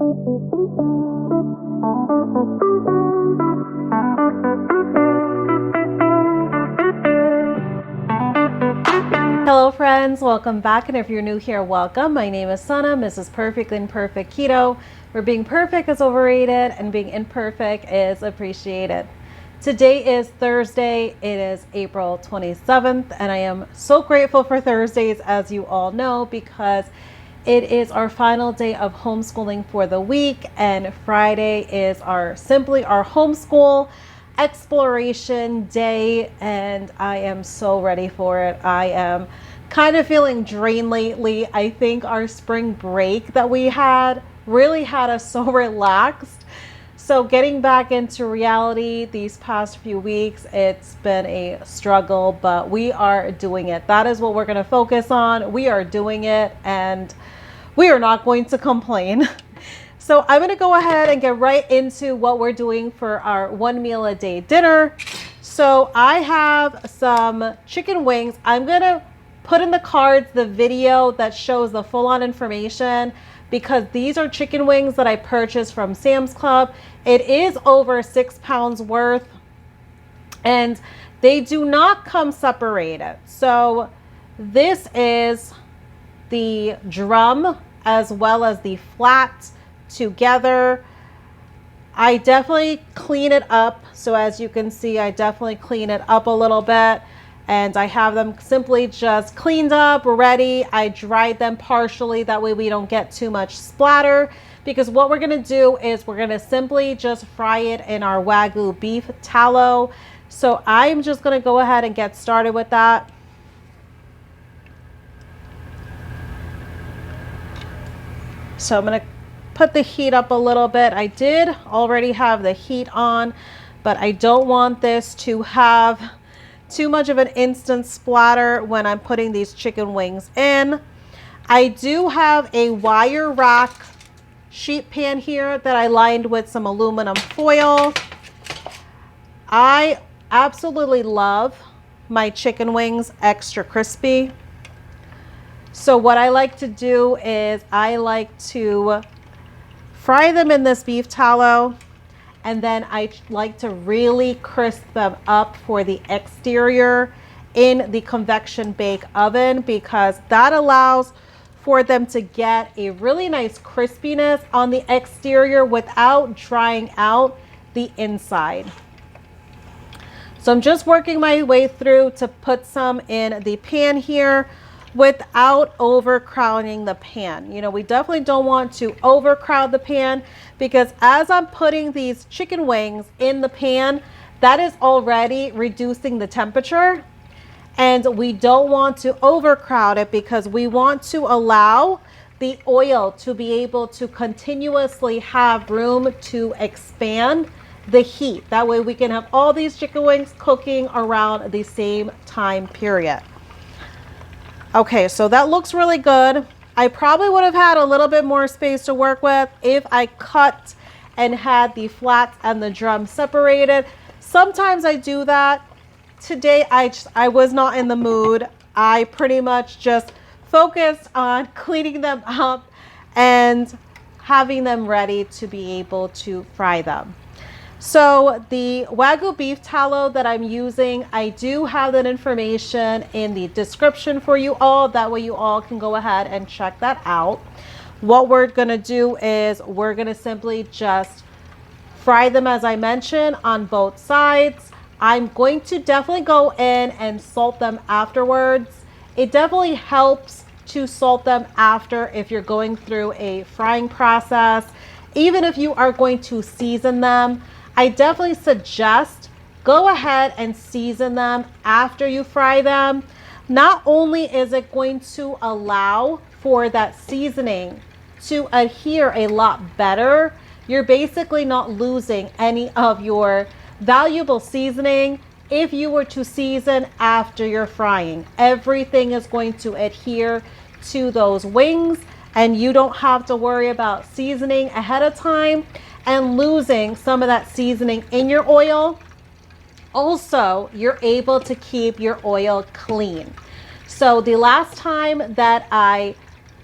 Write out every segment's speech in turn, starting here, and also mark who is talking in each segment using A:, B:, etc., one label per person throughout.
A: Hello friends, welcome back, and if you're new here, welcome. My name is Sana, Mrs. Perfectly Imperfect Keto, where being perfect is overrated and being imperfect is appreciated. Today is Thursday, it is April 27th, and I am so grateful for Thursdays, as you all know, because it is our final day of homeschooling for the week, and Friday is simply our homeschool exploration day, and I am so ready for it. I am kind of feeling drained lately. I think our spring break that we had really had us so relaxed. So getting back into reality these past few weeks, it's been a struggle, but we are doing it. That is what we're going to focus on. We are doing it, and we are not going to complain. So I'm going to go ahead and get right into what we're doing for our one meal a day dinner. So I have some chicken wings. I'm going to put in the cards the video that shows the full-on information, because these are chicken wings that I purchased from Sam's Club. It is over 6 pounds worth, and they do not come separated. So this is the drum as well as the flat together. I definitely clean it up. So as you can see, I definitely clean it up a little bit, and I have them simply just cleaned up, ready. I dried them partially, that way we don't get too much splatter, because what we're going to do is we're going to simply just fry it in our Wagyu beef tallow. So I'm just going to go ahead and get started with that. So I'm going to put the heat up a little bit. I did already have the heat on, but I don't want this to have too much of an instant splatter when I'm putting these chicken wings in. I do have a wire rack sheet pan here that I lined with some aluminum foil. I absolutely love my chicken wings extra crispy. So what I like to do is I like to fry them in this beef tallow, and then I like to really crisp them up for the exterior in the convection bake oven, because that allows for them to get a really nice crispiness on the exterior without drying out the inside. So I'm just working my way through to put some in the pan here without overcrowding the pan. You know, we definitely don't want to overcrowd the pan, because as I'm putting these chicken wings in the pan, that is already reducing the temperature, and we don't want to overcrowd it, because we want to allow the oil to be able to continuously have room to expand the heat. That way we can have all these chicken wings cooking around the same time period. Okay, so that looks really good. I probably would have had a little bit more space to work with if I cut and had the flats and the drum separated. Sometimes I do that. Today I was not in the mood. I pretty much just focused on cleaning them up and having them ready to be able to fry them. So the Wagyu beef tallow that I'm using, I do have that information in the description for you all. That way you all can go ahead and check that out. What we're going to do is we're going to simply just fry them, as I mentioned, on both sides. I'm going to definitely go in and salt them afterwards. It definitely helps to salt them after if you're going through a frying process. Even if you are going to season them, I definitely suggest go ahead and season them after you fry them. Not only is it going to allow for that seasoning to adhere a lot better, you're basically not losing any of your valuable seasoning if you were to season after you're frying. Everything is going to adhere to those wings, and you don't have to worry about seasoning ahead of time and losing some of that seasoning in your oil. Also, you're able to keep your oil clean. So the last time that I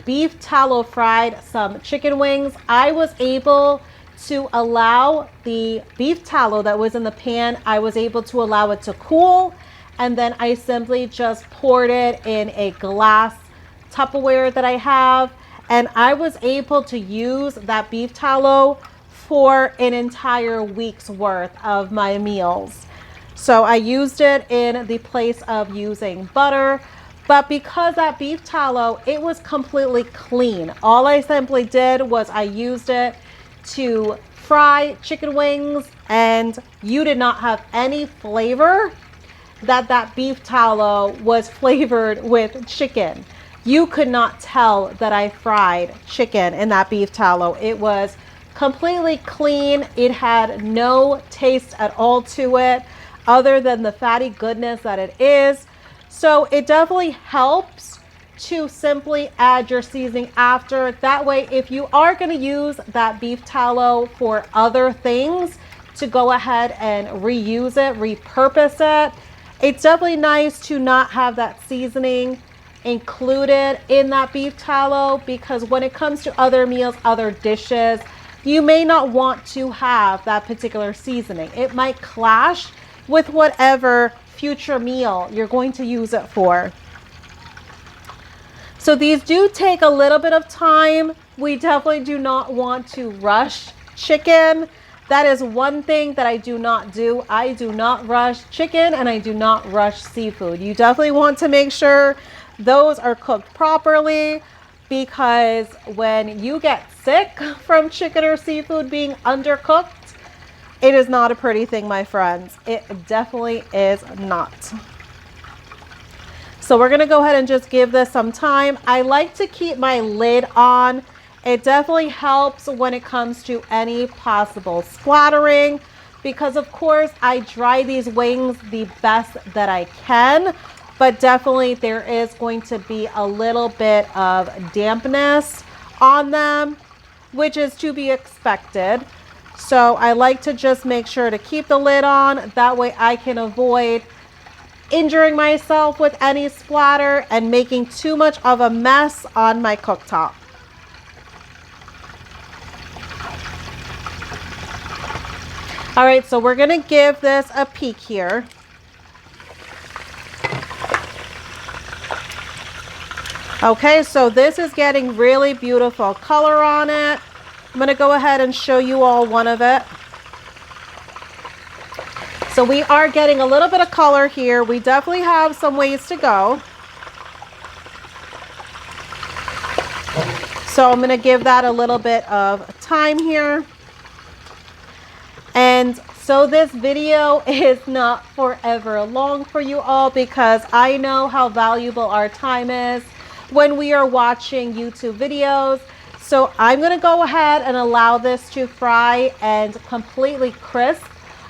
A: beef tallow fried some chicken wings. I was able to allow the beef tallow that was in the pan, I was able to allow it to cool, and then I simply just poured it in a glass Tupperware that I have, and I was able to use that beef tallow for an entire week's worth of my meals. So I used it in the place of using butter, but because that beef tallow, it was completely clean. All I simply did was I used it to fry chicken wings, and you did not have any flavor that beef tallow was flavored with chicken. You could not tell that I fried chicken in that beef tallow. It was completely clean. It had no taste at all to it other than the fatty goodness that it is. So it definitely helps to simply add your seasoning after. That way, if you are going to use that beef tallow for other things, to go ahead and reuse it, repurpose it, it's definitely nice to not have that seasoning included in that beef tallow, because when it comes to other meals, other dishes, you may not want to have that particular seasoning. It might clash with whatever future meal you're going to use it for. So these do take a little bit of time. We definitely do not want to rush chicken. That is one thing that I do not do. I do not rush chicken, and I do not rush seafood. You definitely want to make sure those are cooked properly, because when you get sick from chicken or seafood being undercooked, it is not a pretty thing, my friends. It definitely is not. So we're going to go ahead and just give this some time. I like to keep my lid on. It definitely helps when it comes to any possible splattering, because of course I dry these wings the best that I can, but definitely there is going to be a little bit of dampness on them, which is to be expected. So I like to just make sure to keep the lid on. That way I can avoid injuring myself with any splatter and making too much of a mess on my cooktop. All right, so we're gonna give this a peek here. Okay, so this is getting really beautiful color on it. I'm gonna go ahead and show you all one of it. So we are getting a little bit of color here. We definitely have some ways to go. So I'm going to give that a little bit of time here. And so this video is not forever long for you all, because I know how valuable our time is when we are watching YouTube videos. So I'm going to go ahead and allow this to fry and completely crisp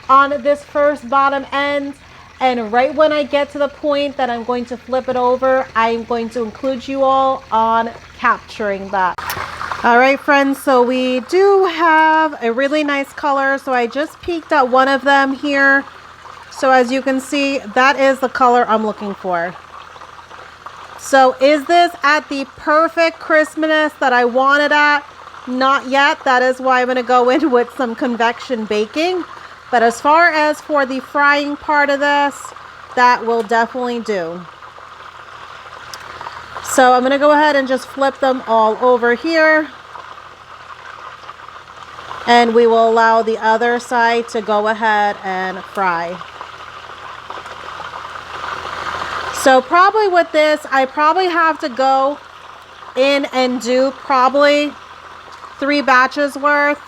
A: on this first bottom end, and right when I get to the point that I'm going to flip it over, I'm going to include you all on capturing that. All right, friends, so we do have a really nice color. So I just peeked at one of them here. So as you can see, that is the color I'm looking for. So is this at the perfect crispness that I wanted at? Not yet. That is why I'm going to go in with some convection baking. But as far as for the frying part of this, that will definitely do. So I'm going to go ahead and just flip them all over here. And we will allow the other side to go ahead and fry. So probably with this, I probably have to go in and do probably 3 batches worth.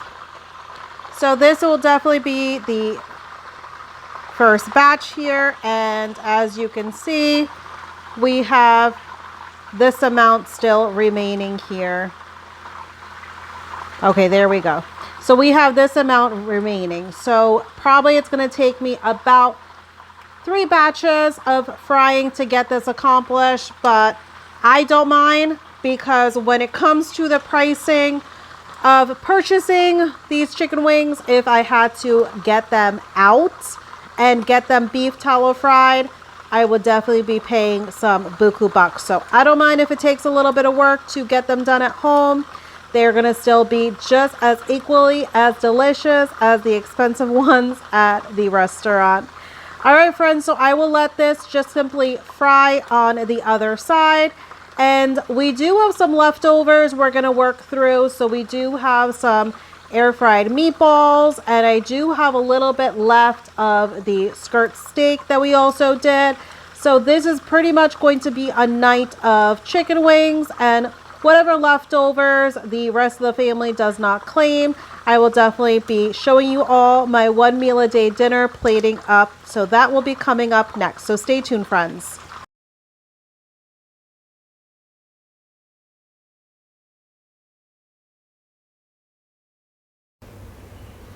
A: So this will definitely be the first batch here, and as you can see, we have this amount still remaining here. Okay, there we go. So we have this amount remaining. So probably it's going to take me about 3 batches of frying to get this accomplished, but I don't mind, because when it comes to the pricing of purchasing these chicken wings, if I had to get them out and get them beef tallow fried, I would definitely be paying some buku bucks. So I don't mind if it takes a little bit of work to get them done at home. They're going to still be just as equally as delicious as the expensive ones at the restaurant. All right, friends, so I will let this just simply fry on the other side. And we do have some leftovers we're going to work through. So we do have some air fried meatballs, and I do have a little bit left of the skirt steak that we also did. So this is pretty much going to be a night of chicken wings, and whatever leftovers the rest of the family does not claim, I will definitely be showing you all my 1 meal a day dinner plating up. So that will be coming up next. So stay tuned, friends.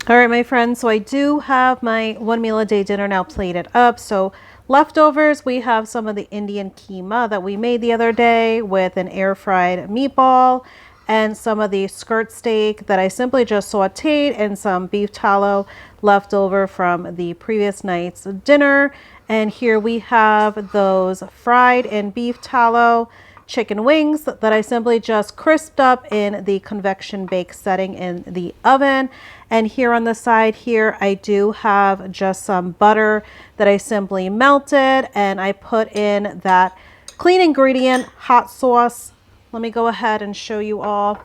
A: All right, my friends, so I do have my 1 meal a day dinner now plated up. So leftovers, we have some of the Indian keema that we made the other day with an air fried meatball, and some of the skirt steak that I simply just sauteed, and some beef tallow left over from the previous night's dinner. And here we have those fried in beef tallow chicken wings that I simply just crisped up in the convection bake setting in the oven. And here on the side here, I do have just some butter that I simply melted, and I put in that clean ingredient hot sauce. Let me go ahead and show you all.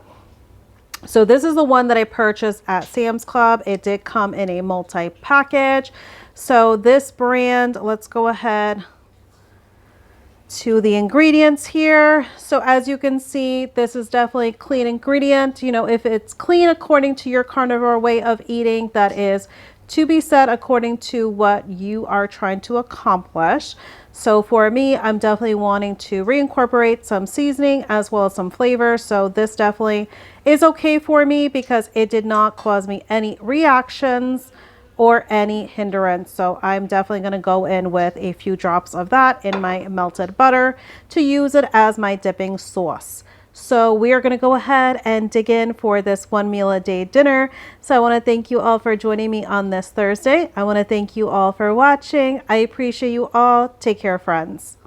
A: So this is the one that I purchased at Sam's Club. It did come in a multi-package. So this brand, let's go ahead to the ingredients here. So as you can see, this is definitely a clean ingredient. You know, if it's clean according to your carnivore way of eating, that is to be said according to what you are trying to accomplish. So for me, I'm definitely wanting to reincorporate some seasoning as well as some flavor. So this definitely is okay for me because it did not cause me any reactions or any hindrance. So I'm definitely going to go in with a few drops of that in my melted butter to use it as my dipping sauce. So we are going to go ahead and dig in for this 1 meal a day dinner. So I want to thank you all for joining me on this Thursday. I want to thank you all for watching. I appreciate you all. Take care, friends.